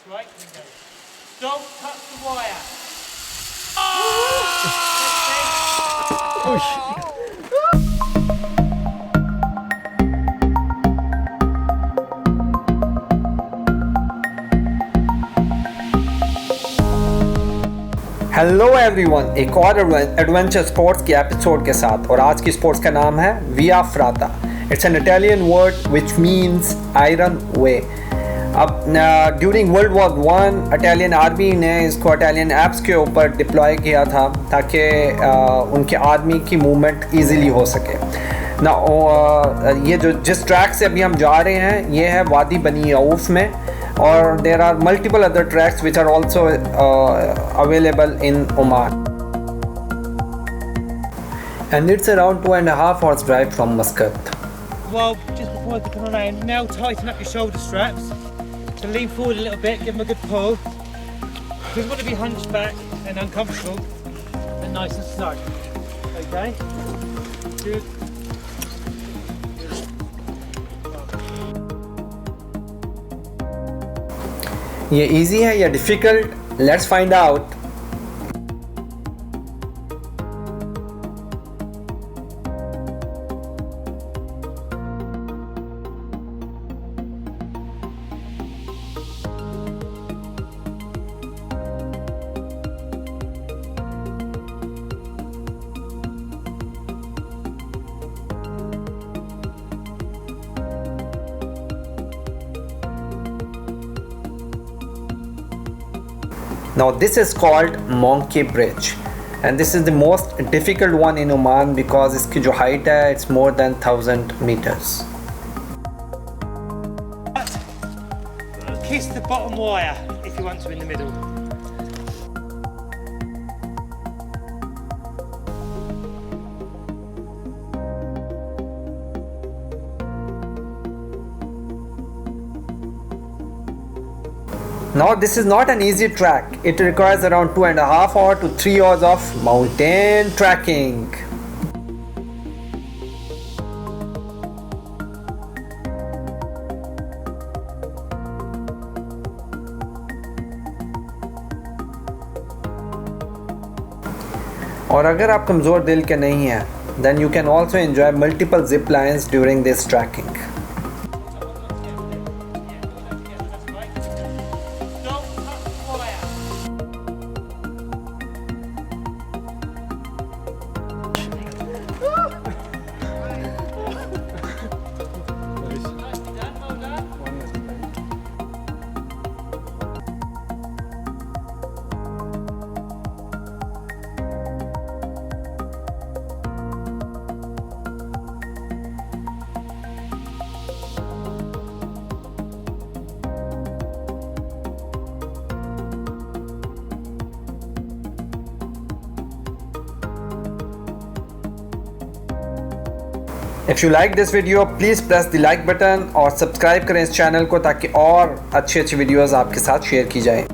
That's right. Don't touch the wire. Hello everyone, एक और adventure sports के episode के साथ। और आज की स्पोर्ट्स का नाम है via ferrata. It's an Italian word which means iron way. अब during World War One Italian army ने इसको इटालियन एप्स के ऊपर डिप्लॉय किया था ताकि उनके आर्मी की मूवमेंट ईजीली हो सके ना। ये जो जिस ट्रैक से अभी हम जा रहे हैं ये है वादी बनी औफ में, और there are multiple other tracks which are also available in Oman, and it's around 2.5 hours drive from Muscat. Well, just before I come on, now tighten up your shoulder straps. So lean forward a little bit, give them a good pull. You don't want to be hunched back and uncomfortable, and nice and snug. Okay? Good. ये easy है या difficult? Let's find out. Now this is called Monkey Bridge, and this is the most difficult one in Oman because इसकी जो height है it's more than 1000 meters. Kiss the bottom wire if you want to in the middle. Now this is not an easy track. It requires around 2.5 hours to 3 hours of mountain trekking. और अगर आप कमज़ोर दिल के नहीं हैं, then you can also enjoy multiple zip lines during this trekking. If you like this video, please press the like button और subscribe करें इस चैनल को ताकि और अच्छी वीडियोस आपके साथ शेयर की जाए।